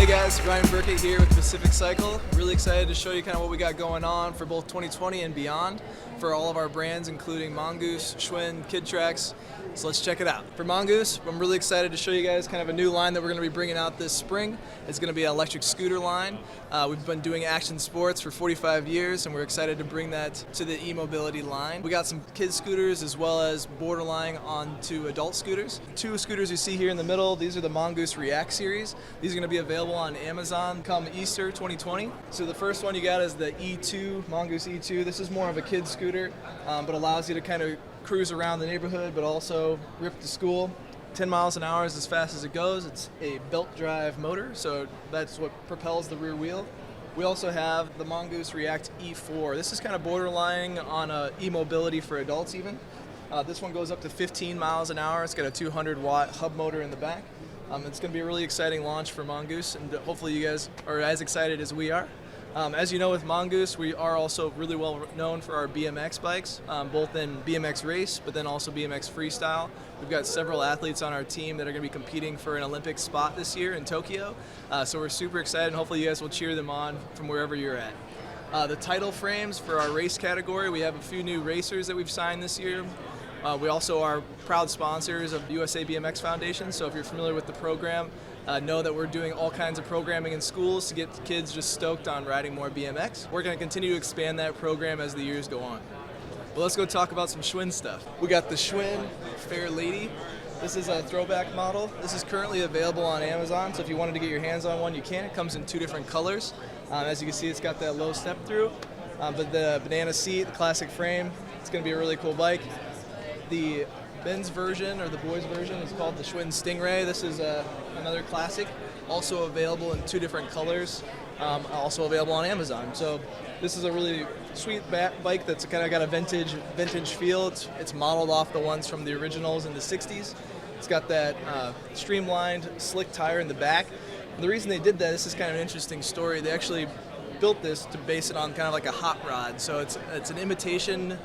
guys, Ryan Birchiet here with Pacific Cycle. Really excited to show you kind of what we got going on for both 2020 and beyond for all of our brands, including Mongoose, Schwinn, Kid Tracks. So let's check it out. For Mongoose, I'm really excited to show you guys kind of a new line that we're going to be bringing out this spring. It's going to be an electric scooter line. We've been doing action sports for 45 years, and we're excited to bring that to the e-mobility line. We got some kid scooters as well as borderline onto adult scooters. Two scooters you see here in the middle, these are the Mongoose React series. These are going to be available on Amazon come Easter 2020. So the first one you got is the E2, Mongoose E2. This is more of a kid scooter, but allows you to kind of cruise around the neighborhood, but also rip to school. 10 miles an hour is as fast as it goes. It's a belt drive motor, so that's what propels the rear wheel. We also have the Mongoose React E4. This is kind of borderline on e-mobility for adults even. This one goes up to 15 miles an hour. It's got a 200-watt hub motor in the back. It's going to be a really exciting launch for Mongoose, and hopefully you guys are as excited as we are. As you know, with Mongoose, we are also really well known for our BMX bikes, both in BMX race, but then also BMX freestyle. We've got several athletes on our team that are going to be competing for an Olympic spot this year in Tokyo. So we're super excited, and hopefully you guys will cheer them on from wherever you're at. The title frames for our race category, we have a few new racers that we've signed this year. We also are proud sponsors of USA BMX Foundation, so if you're familiar with the program, know that we're doing all kinds of programming in schools to get kids just stoked on riding more BMX. We're going to continue to expand that program as the years go on. But let's go talk about some Schwinn stuff. We got the Schwinn Fair Lady. This is a throwback model. This is currently available on Amazon, so if you wanted to get your hands on one, you can. It comes in two different colors. As you can see, it's got that low step through, but the banana seat, the classic frame, it's going to be a really cool bike. The men's version, or the boys version, is called the Schwinn Stingray. This is another classic, also available in two different colors, also available on Amazon. So this is a really sweet bike that's kind of got a vintage feel. It's modeled off the ones from the originals in the 60s. It's got that streamlined, slick tire in the back. And the reason they did that, this is kind of an interesting story. They actually built this to base it on kind of like a hot rod. So it's an imitation,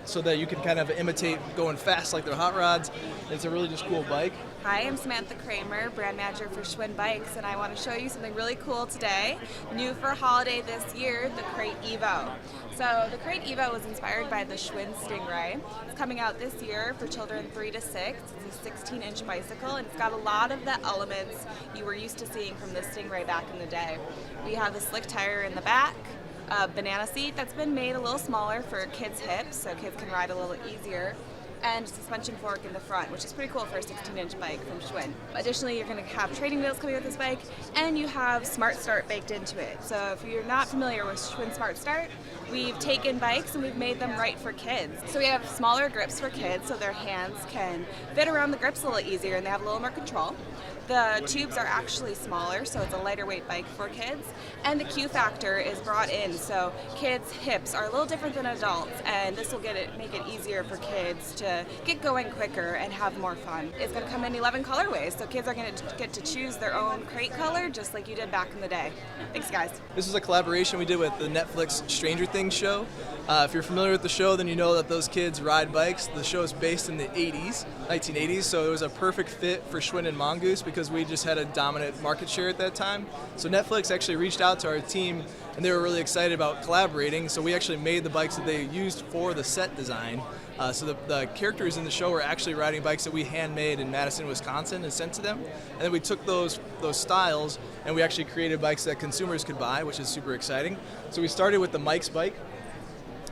so that you can kind of imitate going fast like their hot rods. It's a really just cool bike. Hi, I'm Samantha Kraemer, brand manager for Schwinn Bikes, and I want to show you something really cool today. New for holiday this year, the KRATE EVO. So the KRATE EVO was inspired by the Schwinn Stingray. It's coming out this year for children 3 to 6. It's a 16-inch bicycle, and it's got a lot of the elements you were used to seeing from the Stingray back in the day. We have the slick tire in the back, a banana seat that's been made a little smaller for kids' hips, so kids can ride a little easier, and suspension fork in the front, which is pretty cool for a 16-inch bike from Schwinn. Additionally, you're going to have training wheels coming with this bike, and you have Smart Start baked into it. So if you're not familiar with Schwinn Smart Start, we've taken bikes and we've made them right for kids. So we have smaller grips for kids, so their hands can fit around the grips a little easier and they have a little more control. The tubes are actually smaller, so it's a lighter weight bike for kids. And the Q factor is brought in, so kids' hips are a little different than adults, and this will make it easier for kids to get going quicker and have more fun. It's going to come in 11 colorways, so kids are going to get to choose their own crate color, just like you did back in the day. Thanks, guys. This is a collaboration we did with the Netflix Stranger Things show. If you're familiar with the show, then you know that those kids ride bikes. The show is based in the 1980s, so it was a perfect fit for Schwinn and Mongoose because we just had a dominant market share at that time. So Netflix actually reached out to our team, and they were really excited about collaborating, so we actually made the bikes that they used for the set design. So the characters in the show were actually riding bikes that we handmade in Madison, Wisconsin, and sent to them. And then we took those styles, and we actually created bikes that consumers could buy, which is super exciting. So we started with the Mike's bike,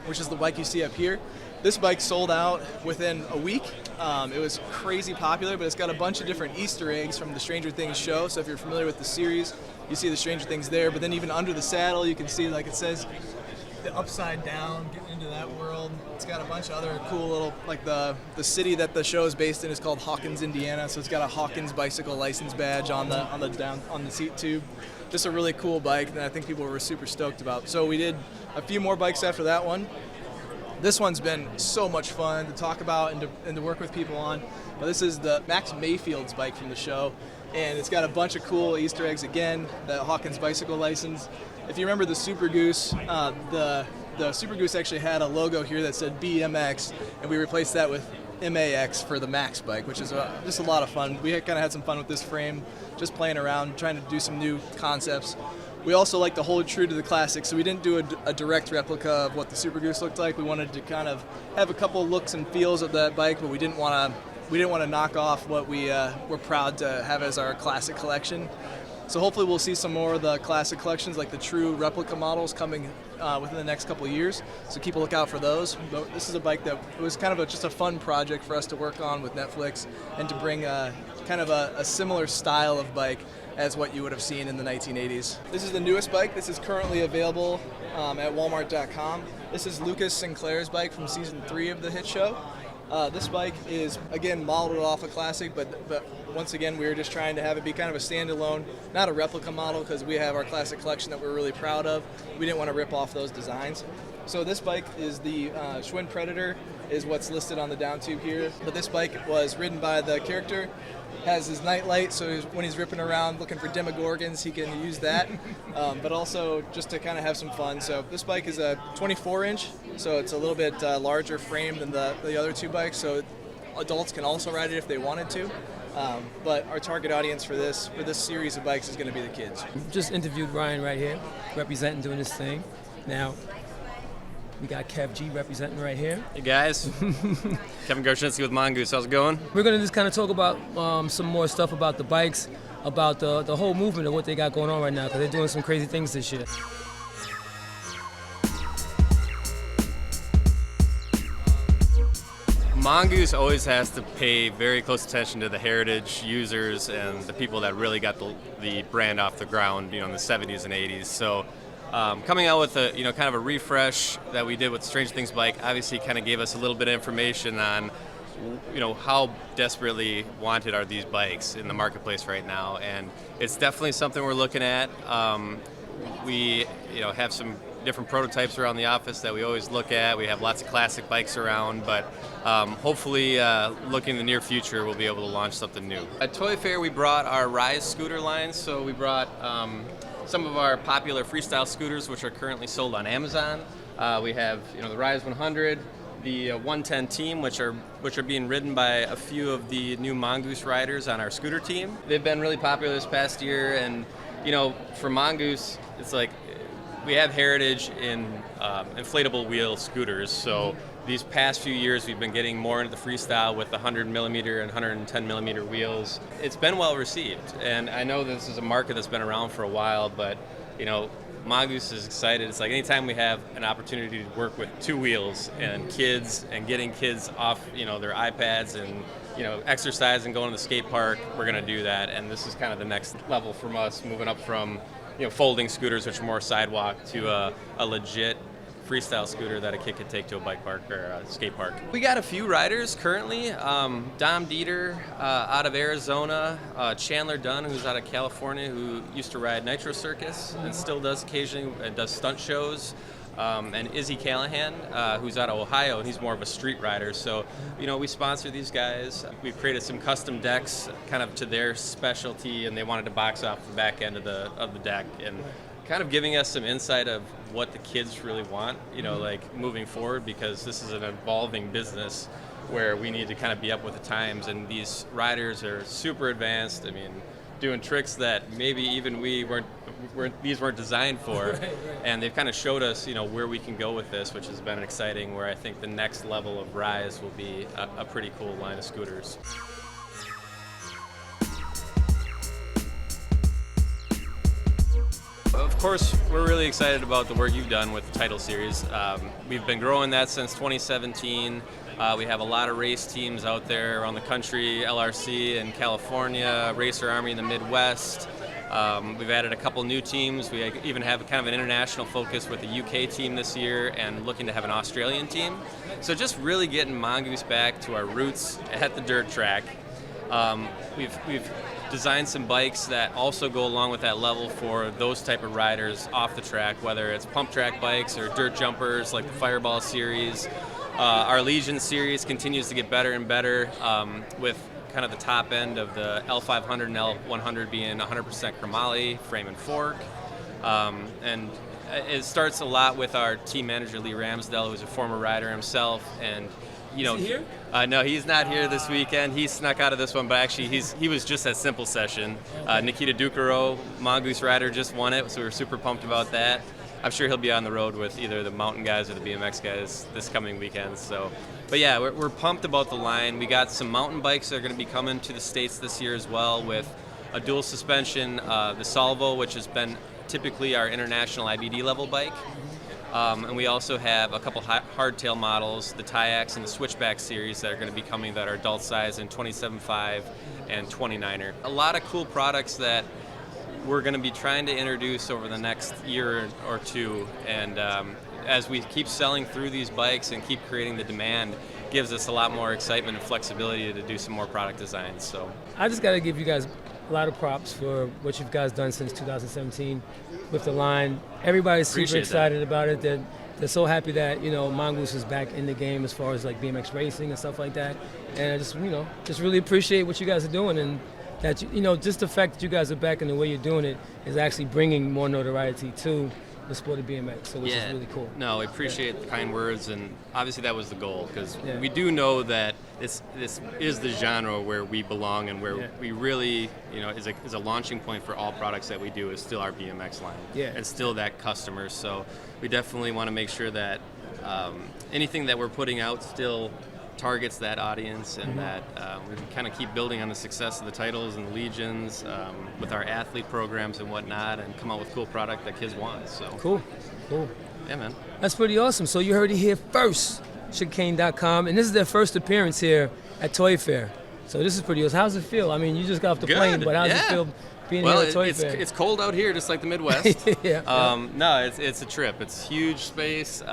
which is the bike you see up here. This bike sold out within a week. It was crazy popular, but it's got a bunch of different Easter eggs from the Stranger Things show. So if you're familiar with the series, you see the Stranger Things there. But then even under the saddle, you can see, like it says, the upside down, getting into that world. It's got a bunch of other cool little, like the city that the show is based in is called Hawkins, Indiana. So it's got a Hawkins bicycle license badge on the seat tube. Just a really cool bike that I think people were super stoked about. So we did a few more bikes after that one. This one's been so much fun to talk about and to work with people on. But this is the Max Mayfield's bike from the show, and it's got a bunch of cool Easter eggs again, the Hawkins bicycle license. If you remember the Super Goose, the Super Goose actually had a logo here that said BMX, and we replaced that with MAX for the Max bike, which is just a lot of fun. We kind of had some fun with this frame, just playing around, trying to do some new concepts. We also like to hold true to the classics, so we didn't do a direct replica of what the Super Goose looked like. We wanted to kind of have a couple looks and feels of that bike, but we didn't want to knock off what we were proud to have as our classic collection. So hopefully we'll see some more of the classic collections, like the true replica models, coming within the next couple of years. So keep a lookout for those. But this is a bike that was kind of just a fun project for us to work on with Netflix, and to bring kind of a similar style of bike as what you would have seen in the 1980s. This is the newest bike. This is currently available at Walmart.com. This is Lucas Sinclair's bike from season 3 of the hit show. This bike is, again, modeled off a classic, but once again, we were just trying to have it be kind of a standalone, not a replica model, because we have our classic collection that we're really proud of. We didn't want to rip off those designs. So this bike is the Schwinn Predator, is what's listed on the down tube here. But this bike was ridden by the character, has his night light, so when he's ripping around looking for demogorgons, he can use that, but also just to kind of have some fun. So this bike is a 24-inch, so it's a little bit larger frame than the other two bikes, so adults can also ride it if they wanted to. But our target audience for this series of bikes is going to be the kids. Just interviewed Ryan right here, representing, doing this thing. Now, we got Kev G representing right here. Hey guys, Kevin Garczynski with Mongoose. How's it going? We're going to just kind of talk about some more stuff about the bikes, about the whole movement of what they got going on right now, because they're doing some crazy things this year. Mongoose always has to pay very close attention to the heritage users and the people that really got the brand off the ground, in the 70s and 80s. So coming out with a kind of a refresh that we did with Strange Things bike obviously kind of gave us a little bit of information on how desperately wanted are these bikes in the marketplace right now, and it's definitely something we're looking at. We have some different prototypes around the office that we always look at. We have lots of classic bikes around, but hopefully looking in the near future we'll be able to launch something new. At Toy Fair we brought our Rise scooter line, so we brought some of our popular freestyle scooters, which are currently sold on Amazon. We have the Rise 100, the 110 team, which are being ridden by a few of the new Mongoose riders on our scooter team. They've been really popular this past year, and for Mongoose, it's like we have heritage in inflatable wheel scooters. So these past few years we've been getting more into the freestyle with the 100 millimeter and 110 millimeter wheels. It's been well received, and I know this is a market that's been around for a while, but Mongoose is excited. It's like anytime we have an opportunity to work with two wheels and kids and getting kids off their iPads and exercise and going to the skate park, we're going to do that. And this is kind of the next level from us, moving up from folding scooters, which are more sidewalk, to a legit freestyle scooter that a kid could take to a bike park or a skate park. We got a few riders currently. Dom Dieter out of Arizona, Chandler Dunn, who's out of California, who used to ride Nitro Circus and still does occasionally, and does stunt shows. And Izzy Callahan, who's out of Ohio, and he's more of a street rider. So, we sponsor these guys. We've created some custom decks kind of to their specialty, and they wanted to box off the back end of the deck, and kind of giving us some insight of what the kids really want, like moving forward, because this is an evolving business where we need to kind of be up with the times, and these riders are super advanced. I mean, doing tricks that maybe even these weren't designed for. Right. And they've kind of showed us, where we can go with this, which has been exciting, where I think the next level of Rise will be a pretty cool line of scooters. Of course, we're really excited about the work you've done with the title series. We've been growing that since 2017. We have a lot of race teams out there around the country, LRC in California, Racer Army in the Midwest. We've added a couple new teams. We even have kind of an international focus with the UK team this year and looking to have an Australian team. So just really getting Mongoose back to our roots at the dirt track. We've designed some bikes that also go along with that level for those type of riders off the track, whether it's pump track bikes or dirt jumpers like the Fireball series. Our Legion series continues to get better and better, with kind of the top end of the L500 and L100 being 100% chromoly, frame and fork. And it starts a lot with our team manager, Lee Ramsdell, who's a former rider himself, and you know, Is he here? No, he's not here this weekend. He snuck out of this one, but actually he was just at Simple Session. Nikita Ducaro, Mongoose rider, just won it, so we were super pumped about that. I'm sure he'll be on the road with either the mountain guys or the BMX guys this coming weekend. So, but yeah, we're pumped about the line. We got some mountain bikes that are going to be coming to the States this year as well, with a dual suspension, the Salvo, which has been typically our international IBD level bike. And we also have a couple hardtail models, the Tyax and the Switchback series, that are going to be coming that are adult size in 27.5 and 29er. A lot of cool products that we're going to be trying to introduce over the next year or two, and as we keep selling through these bikes and keep creating the demand, gives us a lot more excitement and flexibility to do some more product designs. So I just got to give you guys a lot of props for what you guys done since 2017 with the line. Everybody's super Appreciate excited about it. They're so happy that, you know, Mongoose is back in the game as far as like BMX racing and stuff like that. And I just, you know, just really appreciate what you guys are doing, and that, you know, just the fact that you guys are back and the way you're doing it is actually bringing more notoriety to the sport of BMX, so which is really cool. No, we appreciate the kind words, and obviously that was the goal, because Yeah. we do know that this is the genre where we belong, and where we really, you know, is a launching point for all products that we do, is still our BMX line. Yeah. And still that customer. So we definitely want to make sure that anything that we're putting out still targets that audience, and that we can kind of keep building on the success of the titles and the legions with our athlete programs and whatnot, and come out with cool product that kids want. So Cool. yeah, man. That's pretty awesome. So you heard it here first, sugarcane.com, and this is their first appearance here at Toy Fair. So this is pretty awesome. How's it feel? I mean, you just got off the plane, but how's it feel being here at Toy Fair? It's cold out here, just like the Midwest. Yeah. No, it's a trip. It's huge space.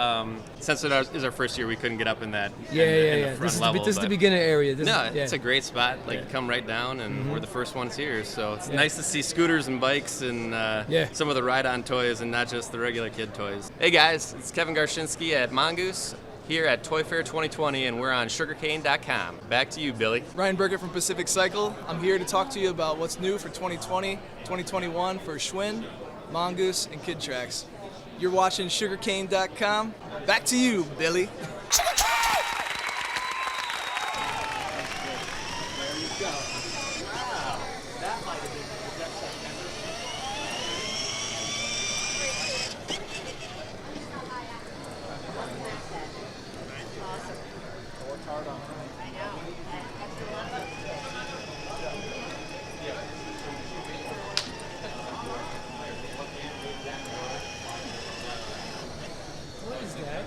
Since it is our first year, we couldn't get up in that. Yeah. In the front This is level, the but- beginner area. It's a great spot. Like, you come right down, and we're the first ones here. So it's nice to see scooters and bikes and some of the ride-on toys, and not just the regular kid toys. Hey guys, it's Kevin Garczynski at Mongoose here at Toy Fair 2020, and we're on sugarcane.com. Back to you, Billy. Ryan Birchiet from Pacific Cycle. I'm here to talk to you about what's new for 2020, 2021 for Schwinn, Mongoose, and Kid Tracks. You're watching sugarcane.com. Back to you, Billy.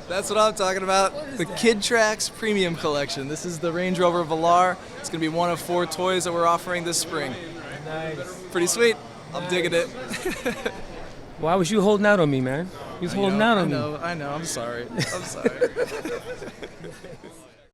That's what I'm talking about. The Kid Tracks Premium Collection. This is the Range Rover Velar. It's going to be one of 4 toys that we're offering this spring. Nice. Pretty sweet. I'm digging it. Why was you holding out on me, man? You was holding out on me. I know. I'm sorry. I'm sorry.